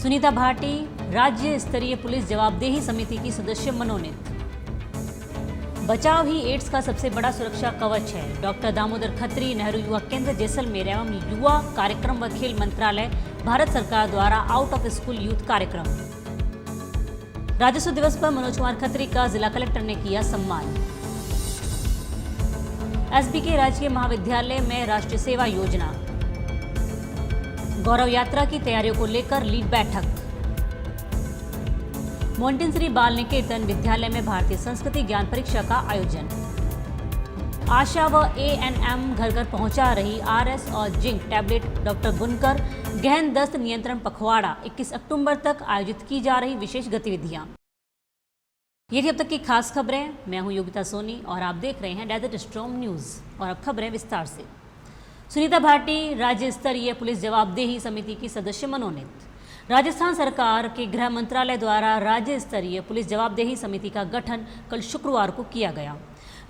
सुनीता भाटी राज्य स्तरीय पुलिस जवाबदेही समिति की सदस्य मनोनीत। बचाव ही एड्स का सबसे बड़ा सुरक्षा कवच है। डॉक्टर दामोदर खत्री, नेहरू युवा केंद्र जैसलमेर एवं युवा कार्यक्रम व खेल मंत्रालय, भारत सरकार द्वारा आउट ऑफ स्कूल यूथ कार्यक्रम। राजस्व दिवस पर मनोज कुमार खत्री का जिला कलेक्टर ने किया सम्मान। एसबीके राजकीय महाविद्यालय में राष्ट्रीय सेवा योजना, गौरव यात्रा की तैयारियों को लेकर लीड बैठक। मोंटेसरी बाल निकेतन विद्यालय में भारतीय संस्कृति ज्ञान परीक्षा का आयोजन। आशा व एएनएम घर घर पहुंचा रही आरएस और जिंक टैबलेट। डॉक्टर बुनकर गहन दस्त नियंत्रण पखवाड़ा 21 अक्टूबर तक आयोजित की जा रही विशेष गतिविधियां। ये थी अब तक की खास खबरें। मैं हूं योगिता सोनी और आप देख रहे हैं डेजर्ट स्टॉर्म न्यूज़। और अब खबरें विस्तार से। सुनीता भाटी राज्य स्तरीय पुलिस जवाबदेही समिति की सदस्य मनोनीत। राजस्थान सरकार के गृह मंत्रालय द्वारा राज्य स्तरीय पुलिस जवाबदेही समिति का गठन कल शुक्रवार को किया गया।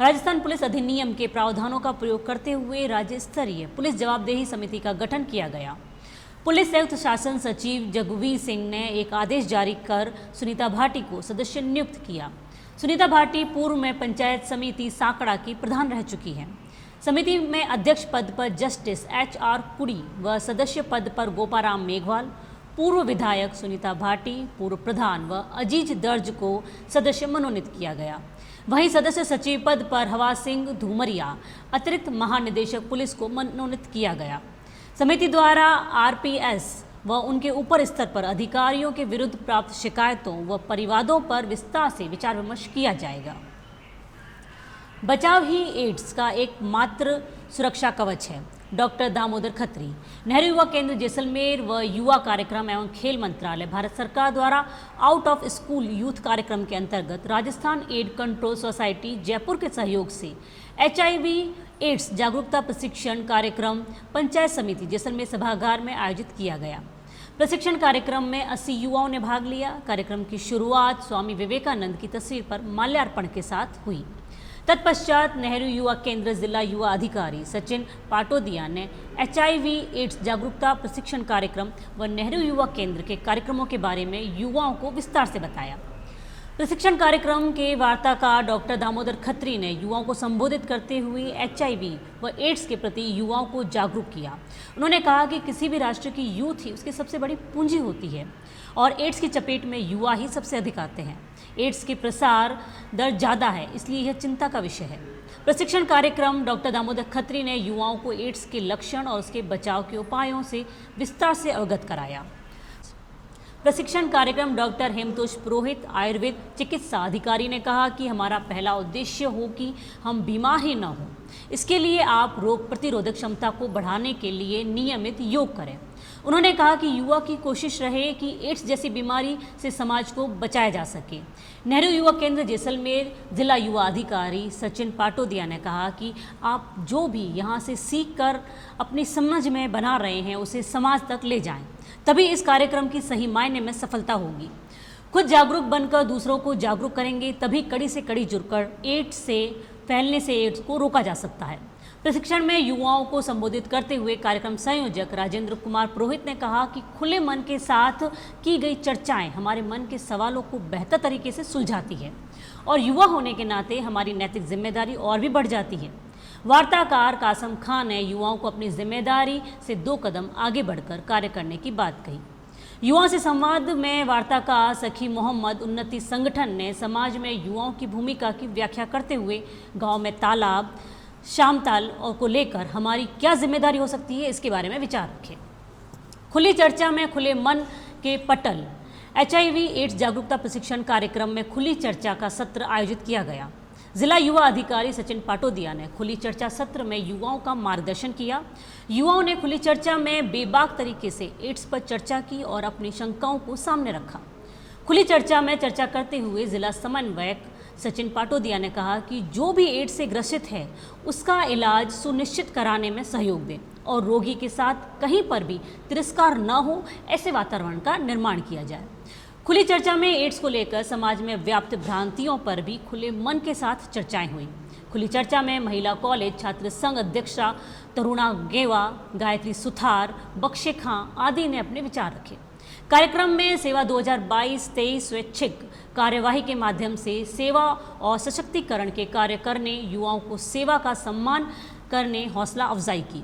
राजस्थान पुलिस अधिनियम के प्रावधानों का प्रयोग करते हुए राज्य स्तरीय पुलिस जवाबदेही समिति का गठन किया गया। पुलिस संयुक्त शासन सचिव जगवीर सिंह ने एक आदेश जारी कर सुनीता भाटी को सदस्य नियुक्त किया। सुनीता भाटी पूर्व में पंचायत समिति सांकड़ा की प्रधान रह चुकी हैं। समिति में अध्यक्ष पद पर जस्टिस HR कुड़ी व सदस्य पद पर गोपाराम मेघवाल, पूर्व विधायक सुनीता भाटी, पूर्व प्रधान व अजीज दर्ज को सदस्य मनोनीत किया गया। वहीं सदस्य सचिव पद पर हवा सिंह धूमरिया, अतिरिक्त महानिदेशक पुलिस को मनोनीत किया गया। समिति द्वारा RPS व उनके ऊपर स्तर पर अधिकारियों के विरुद्ध प्राप्त शिकायतों व परिवादों पर विस्तार से विचार विमर्श किया जाएगा। बचाव ही एड्स का एकमात्र सुरक्षा कवच है। डॉक्टर दामोदर खत्री, नेहरू युवा केंद्र जैसलमेर व युवा कार्यक्रम एवं खेल मंत्रालय, भारत सरकार द्वारा आउट ऑफ स्कूल यूथ कार्यक्रम के अंतर्गत Rajasthan AIDS control society Jaipur के सहयोग से HIV एड्स जागरूकता प्रशिक्षण कार्यक्रम पंचायत समिति जैसलमेर सभागार में आयोजित किया गया। प्रशिक्षण कार्यक्रम में 80 युवाओं ने भाग लिया। कार्यक्रम की शुरुआत स्वामी विवेकानंद की तस्वीर पर माल्यार्पण के साथ हुई। तत्पश्चात नेहरू युवा केंद्र जिला युवा अधिकारी सचिन पाटोदिया ने HIV एड्स जागरूकता प्रशिक्षण कार्यक्रम व नेहरू युवा केंद्र के कार्यक्रमों के बारे में युवाओं को विस्तार से बताया। प्रशिक्षण कार्यक्रम के वार्ताकार डॉक्टर दामोदर खत्री ने युवाओं को संबोधित करते हुए HIV व एड्स के प्रति युवाओं को जागरूक किया। उन्होंने कहा कि किसी भी राष्ट्र की यूथ ही उसकी सबसे बड़ी पूंजी होती है और एड्स की चपेट में युवा ही सबसे अधिक आते हैं। एड्स की प्रसार दर ज़्यादा है, इसलिए यह चिंता का विषय है। प्रशिक्षण कार्यक्रम डॉक्टर दामोदर खत्री ने युवाओं को एड्स के लक्षण और उसके बचाव के उपायों से विस्तार से अवगत कराया। प्रशिक्षण कार्यक्रम डॉक्टर हेमतोष पुरोहित, आयुर्वेद चिकित्सा अधिकारी ने कहा कि हमारा पहला उद्देश्य हो कि हम बीमार ही न हों। इसके लिए आप रोग प्रतिरोधक क्षमता को बढ़ाने के लिए नियमित योग करें। उन्होंने कहा कि युवा की कोशिश रहे कि एड्स जैसी बीमारी से समाज को बचाया जा सके। नेहरू युवा केंद्र जैसलमेर जिला युवा अधिकारी सचिन पाटोदिया ने कहा कि आप जो भी यहाँ से सीख कर अपनी समझ में बना रहे हैं उसे समाज तक ले जाएं, तभी इस कार्यक्रम की सही मायने में सफलता होगी। खुद जागरूक बनकर दूसरों को जागरूक करेंगे, तभी कड़ी से कड़ी जुड़कर एड्स से फैलने से एड्स को रोका जा सकता है। प्रशिक्षण में युवाओं को संबोधित करते हुए कार्यक्रम संयोजक राजेंद्र कुमार पुरोहित ने कहा कि खुले मन के साथ की गई चर्चाएं हमारे मन के सवालों को बेहतर तरीके से सुलझाती है और युवा होने के नाते हमारी नैतिक जिम्मेदारी और भी बढ़ जाती है। वार्ताकार कासम खान ने युवाओं को अपनी जिम्मेदारी से 2 कदम आगे बढ़कर कार्य करने की बात कही। युवाओं से संवाद में वार्ताकार सखी मोहम्मद उन्नति संगठन ने समाज में युवाओं की भूमिका की व्याख्या करते हुए गांव में तालाब, शामताल और को लेकर हमारी क्या जिम्मेदारी हो सकती है, इसके बारे में विचार रखे। खुली चर्चा में खुले मन के पटल। HIV एड्स जागरूकता प्रशिक्षण कार्यक्रम में खुली चर्चा का सत्र आयोजित किया गया। जिला युवा अधिकारी सचिन पाटोदिया ने खुली चर्चा सत्र में युवाओं का मार्गदर्शन किया। युवाओं ने खुली चर्चा में बेबाक तरीके से एड्स पर चर्चा की और अपनी शंकाओं को सामने रखा। खुली चर्चा में चर्चा करते हुए जिला समन्वयक सचिन पाटोदिया ने कहा कि जो भी एड्स से ग्रसित है उसका इलाज सुनिश्चित कराने में सहयोग दें और रोगी के साथ कहीं पर भी तिरस्कार न हो, ऐसे वातावरण का निर्माण किया जाए। खुली चर्चा में एड्स को लेकर समाज में व्याप्त भ्रांतियों पर भी खुले मन के साथ चर्चाएं हुई। खुली चर्चा में महिला कॉलेज छात्र संघ अध्यक्षा तरुणा गेवा, गायत्री सुथार, बख्शे खां आदि ने अपने विचार रखे। कार्यक्रम में सेवा 2022-23 स्वैच्छिक कार्यवाही के माध्यम से सेवा और सशक्तिकरण के कार्य करने, युवाओं को सेवा का सम्मान करने हौसला अफजाई की।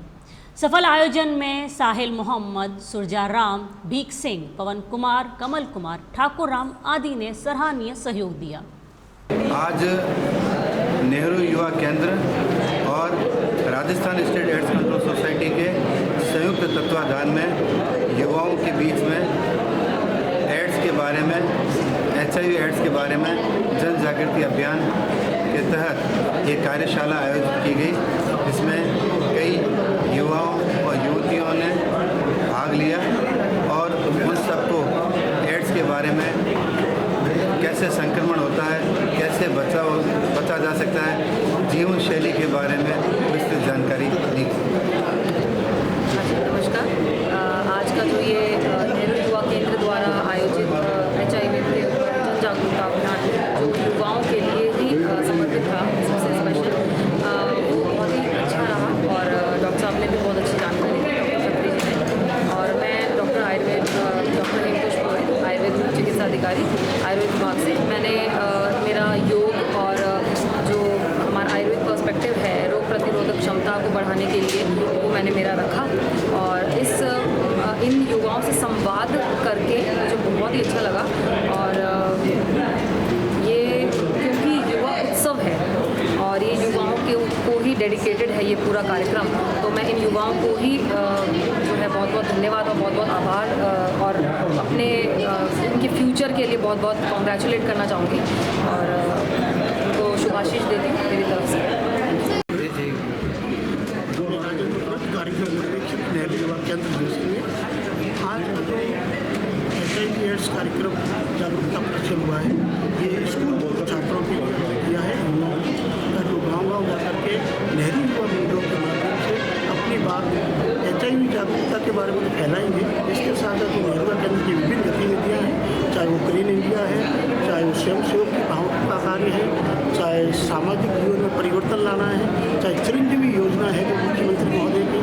सफल आयोजन में साहिल मोहम्मद, सुरजा राम, भीख सिंह, पवन कुमार, कमल कुमार, ठाकुर राम आदि ने सराहनीय सहयोग दिया। आज नेहरू युवा केंद्र और Rajasthan state AIDS control society के संयुक्त तत्वाधान में युवाओं के बीच में एड्स के बारे में, HIV एड्स के बारे में जन जागृति अभियान के तहत एक कार्यशाला आयोजित की गई, जिसमें कई युवाओं और युवतियों ने भाग लिया और उन सबको एड्स के बारे में कैसे संक्रमण होता है, कैसे बचा जा सकता है, जीवन शैली के बारे में विस्तृत जानकारी दी। नमस्कार। आज का जो ये नेहरू युवा केंद्र द्वारा आयोजित HIV के ऊपर जन जागरूकता अभियान जो युवाओं के लिए ही समर्पित था, सबसे स्पेशल, वो बहुत ही अच्छा रहा और डॉक्टर साहब ने भी बहुत अच्छी जानकारी दी, डॉक्टर खत्री जी ने। और मैं डॉक्टर हेमतोष पुरोहित, आयुर्वेद चिकित्सा अधिकारी, आयुर्वेद विभाग से। मैंने मेरा योग और जो हमारा आयुर्वेद पर्सपेक्टिव है रोग प्रतिरोधक क्षमता को बढ़ाने के लिए, वो मैंने मेरा रखा और इन युवाओं से संवाद करके मुझे बहुत ही अच्छा लगा। और ये क्योंकि युवा उत्सव है और ये युवाओं को ही डेडिकेटेड है ये पूरा कार्यक्रम, तो मैं इन युवाओं को ही जो है बहुत बहुत धन्यवाद और बहुत बहुत आभार और अपने इनके फ्यूचर के लिए बहुत बहुत कॉन्ग्रेचुलेट करना चाहूँगी और उनको शुभाशीष देती हूँ मेरी तरफ से। कार्यक्रम नेहरू युवा केंद्र में आज का जो HIV एड्स कार्यक्रम जागरूकता प्रदर्शन हुआ है, ये स्कूल छात्रों के लिए किया है। जो गाँव जाकर के नेहरू युवा केंद्रों के माध्यम से अपनी बात HIV जागरूकता के बारे में फैलाएंगे। इसके साथ जो नेहरू युवा केंद्र की विभिन्न गतिविधियाँ हैं, चाहे वो ग्रीन इंडिया है, चाहे वो स्वयंसेवक की भावना का कार्य है, चाहे सामाजिक जीवन में परिवर्तन लाना है, चाहे चिरंजीवी योजना है जो मुख्यमंत्री महोदय की,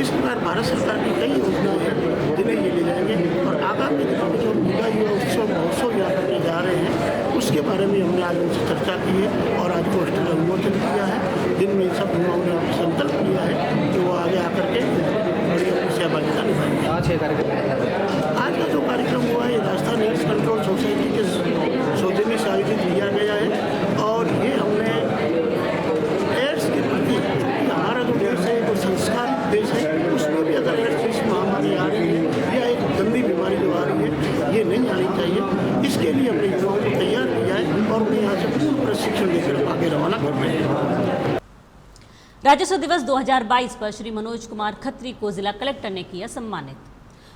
इस प्रकार भारत सरकार की कई योजनाएं हैं जिन्हें ये ले जाएंगे। और आगामी दिनों में जो युवा उत्सव महोत्सव यहाँ करने जा रहे हैं, उसके बारे में हमने आज उनसे चर्चा की है और आज पोस्टर का विमोचन किया है, जिनमें सब युवाओं ने संकल्प लिया है कि वो आगे आकर के बड़ी अपनी सहभागिता निभाएंगे। आज का जो कार्यक्रम हुआ है, राजस्थान एड्स कंट्रोल सोसाइटी के सौजन्य से आयोजित किया गया है और ये हमने एड्स के प्रति, हमारा जो देश है वो संस्कारित देश है, उसमें भी अगर एड्स जैसी महामारी आ रही है या एक गंदी बीमारी जो आ रही है, ये नहीं आनी चाहिए। इसके लिए हमने युवाओं को तैयार किया है और उन्हें यहाँ से पूर्ण प्रशिक्षण लेकर आगे रवाना कर रहे हैं। राजस्व दिवस 2022 पर श्री मनोज कुमार खत्री को जिला कलेक्टर ने किया सम्मानित।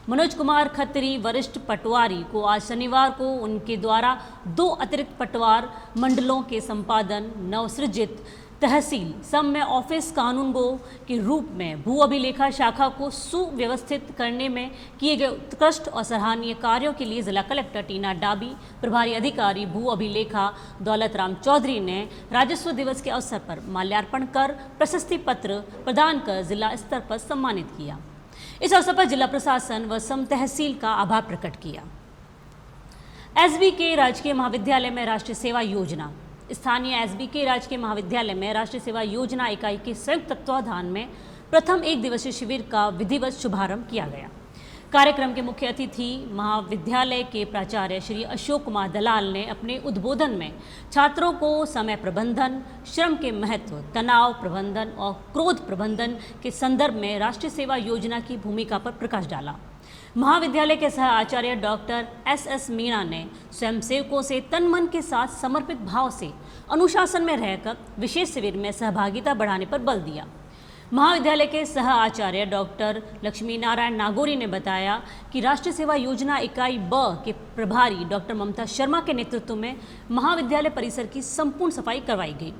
मनोज कुमार खत्री वरिष्ठ पटवारी को आज शनिवार को उनके द्वारा 2 अतिरिक्त पटवार मंडलों के संपादन, नवसृजित तहसील समय ऑफिस कानूनगो के रूप में भू अभिलेखा शाखा को सुव्यवस्थित करने में किए गए उत्कृष्ट और सराहनीय कार्यों के लिए जिला कलेक्टर टीना डाबी, प्रभारी अधिकारी भू अभिलेखा दौलत राम चौधरी ने राजस्व दिवस के अवसर पर माल्यार्पण कर प्रशस्ति पत्र प्रदान कर जिला स्तर पर सम्मानित किया। इस अवसर पर जिला प्रशासन व सम तहसील का आभार प्रकट किया। SBK राजकीय महाविद्यालय में राष्ट्रीय सेवा योजना, स्थानीय SBK राजकीय महाविद्यालय में राष्ट्रीय सेवा योजना इकाई के संयुक्त तत्वाधान में प्रथम 1 दिवसीय शिविर का विधिवत शुभारंभ किया गया। कार्यक्रम के मुख्य अतिथि महाविद्यालय के प्राचार्य श्री अशोक कुमार दलाल ने अपने उद्बोधन में छात्रों को समय प्रबंधन, श्रम के महत्व, तनाव प्रबंधन और क्रोध प्रबंधन के संदर्भ में राष्ट्रीय सेवा योजना की भूमिका पर प्रकाश डाला। महाविद्यालय के सह आचार्य डॉक्टर SS मीणा ने स्वयंसेवकों से तन मन के साथ समर्पित भाव से अनुशासन में रहकर विशेष शिविर में सहभागिता बढ़ाने पर बल दिया। महाविद्यालय के सह आचार्य डॉक्टर लक्ष्मी नारायण नागोरी ने बताया कि राष्ट्रीय सेवा योजना इकाई ब के प्रभारी डॉक्टर ममता शर्मा के नेतृत्व में महाविद्यालय परिसर की संपूर्ण सफाई करवाई गई।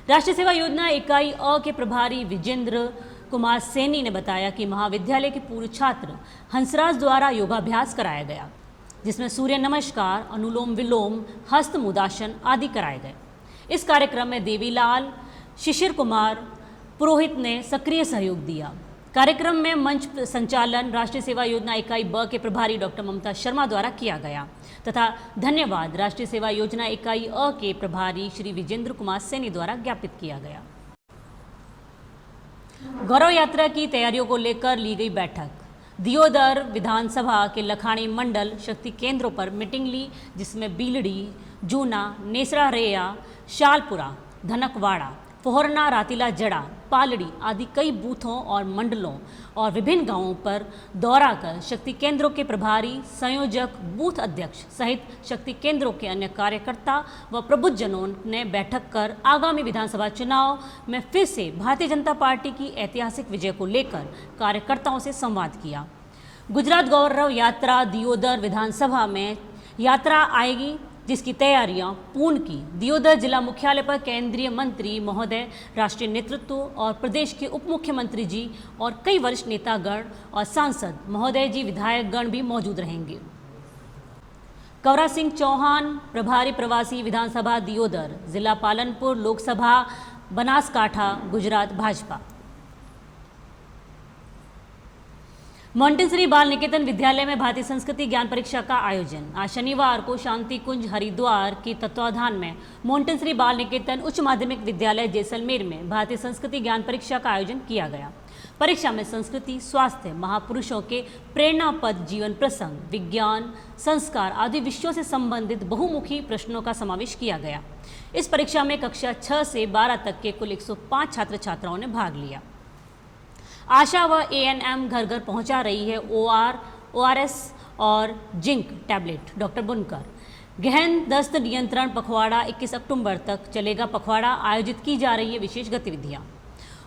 राष्ट्रीय सेवा योजना इकाई अ के प्रभारी विजेंद्र कुमार सैनी ने बताया कि महाविद्यालय के पूर्व छात्र हंसराज द्वारा योगाभ्यास कराया गया, जिसमें सूर्य नमस्कार, अनुलोम विलोम, हस्त मुदासन आदि कराए गए। इस कार्यक्रम में देवीलाल, शिशिर कुमार पुरोहित ने सक्रिय सहयोग दिया। कार्यक्रम में मंच संचालन राष्ट्रीय सेवा योजना इकाई ब के प्रभारी डॉक्टर ममता शर्मा द्वारा किया गया तथा धन्यवाद राष्ट्रीय सेवा योजना इकाई अ के प्रभारी श्री विजेंद्र कुमार सैनी द्वारा ज्ञापित किया गया। गौरव यात्रा की तैयारियों को लेकर ली गई बैठक। दियोदर विधानसभा के लखानी मंडल शक्ति केंद्रों पर मीटिंग ली, जिसमें बीलड़ी, जूना, नेसरा रेया, शालपुरा, धनकवाड़ा, फोहरना, रातीला जड़ा, पालड़ी आदि कई बूथों और मंडलों और विभिन्न गांवों पर दौरा कर शक्ति केंद्रों के प्रभारी, संयोजक, बूथ अध्यक्ष सहित शक्ति केंद्रों के अन्य कार्यकर्ता व प्रबुद्धजनों ने बैठक कर आगामी विधानसभा चुनाव में फिर से भारतीय जनता पार्टी की ऐतिहासिक विजय को लेकर कार्यकर्ताओं से संवाद किया। गुजरात गौरव यात्रा दियोदर विधानसभा में यात्रा आएगी, जिसकी तैयारियां पूर्ण की। दियोदर जिला मुख्यालय पर केंद्रीय मंत्री महोदय, राष्ट्रीय नेतृत्व और प्रदेश के उप मुख्यमंत्री जी और कई वरिष्ठ नेतागण और सांसद महोदय जी, विधायकगण भी मौजूद रहेंगे। कवरा सिंह चौहान, प्रभारी प्रवासी विधानसभा दियोदर, जिला पालनपुर, लोकसभा बनासकांठा, गुजरात भाजपा। मोंटेसरी बाल निकेतन विद्यालय में भारतीय संस्कृति ज्ञान परीक्षा का आयोजन। आज शनिवार को शांति कुंज हरिद्वार के तत्वाधान में मोंटेसरी बाल निकेतन उच्च माध्यमिक विद्यालय जैसलमेर में भारतीय संस्कृति ज्ञान परीक्षा का आयोजन किया गया। परीक्षा में संस्कृति, स्वास्थ्य, महापुरुषों के प्रेरणापद जीवन प्रसंग, विज्ञान, संस्कार आदि विषयों से संबंधित बहुमुखी प्रश्नों का समावेश किया गया। इस परीक्षा में कक्षा 6 से 12 तक के कुल 105 छात्र छात्राओं ने भाग लिया। आशा व ANM घर घर पहुंचा रही है ORS और जिंक टैबलेट। डॉक्टर बुनकर। गहन दस्त नियंत्रण पखवाड़ा 21 अक्टूबर तक चलेगा। पखवाड़ा आयोजित की जा रही है विशेष गतिविधियां।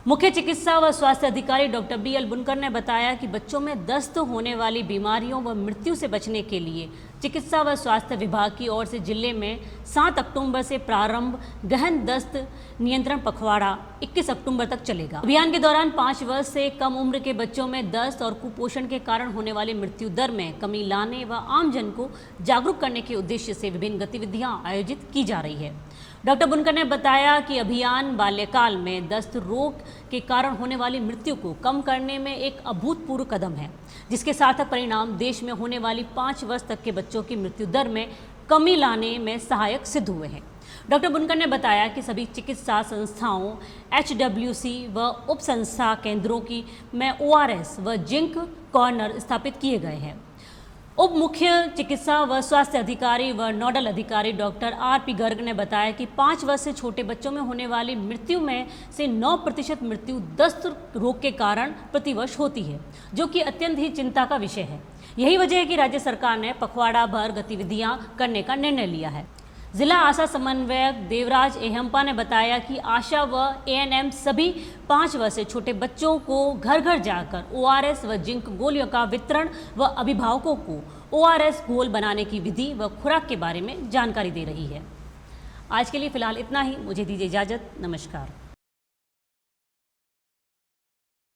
मुख्य चिकित्सा व स्वास्थ्य अधिकारी डॉक्टर BL बुनकर ने बताया कि बच्चों में दस्त होने वाली बीमारियों व मृत्यु से बचने के लिए चिकित्सा व स्वास्थ्य विभाग की ओर से जिले में 7 अक्टूबर से प्रारंभ गहन दस्त नियंत्रण पखवाड़ा 21 अक्टूबर तक चलेगा। अभियान के दौरान 5 वर्ष से कम उम्र के बच्चों में दस्त और कुपोषण के कारण होने वाली मृत्यु दर में कमी लाने व आमजन को जागरूक करने के उद्देश्य से विभिन्न गतिविधियां आयोजित की जा रही है। डॉक्टर बुनकर ने बताया कि अभियान बाल्यकाल में दस्त रोग के कारण होने वाली मृत्यु को कम करने में एक अभूतपूर्व कदम है, जिसके सार्थक परिणाम देश में होने वाली 5 वर्ष तक के बच्चों की मृत्यु दर में कमी लाने में सहायक सिद्ध हुए हैं। डॉक्टर बुनकर ने बताया कि सभी चिकित्सा संस्थाओं, HWC व उप संस्था केंद्रों की में ORS व जिंक कॉर्नर स्थापित किए गए हैं। उप मुख्य चिकित्सा व स्वास्थ्य अधिकारी व नोडल अधिकारी डॉक्टर RP गर्ग ने बताया कि 5 वर्ष से छोटे बच्चों में होने वाली मृत्यु में से 9% मृत्यु दस्त रोग के कारण प्रतिवर्ष होती है, जो कि अत्यंत ही चिंता का विषय है। यही वजह है कि राज्य सरकार ने पखवाड़ा भर गतिविधियां करने का निर्णय लिया है। जिला आशा समन्वयक देवराज एहम्पा ने बताया कि आशा व ANM सभी 5 वर्ष से छोटे बच्चों को घर घर जाकर ORS व जिंक गोलियों का वितरण व अभिभावकों को ORS घोल बनाने की विधि व खुराक के बारे में जानकारी दे रही है। आज के लिए फिलहाल इतना ही। मुझे दीजिए इजाज़त। नमस्कार।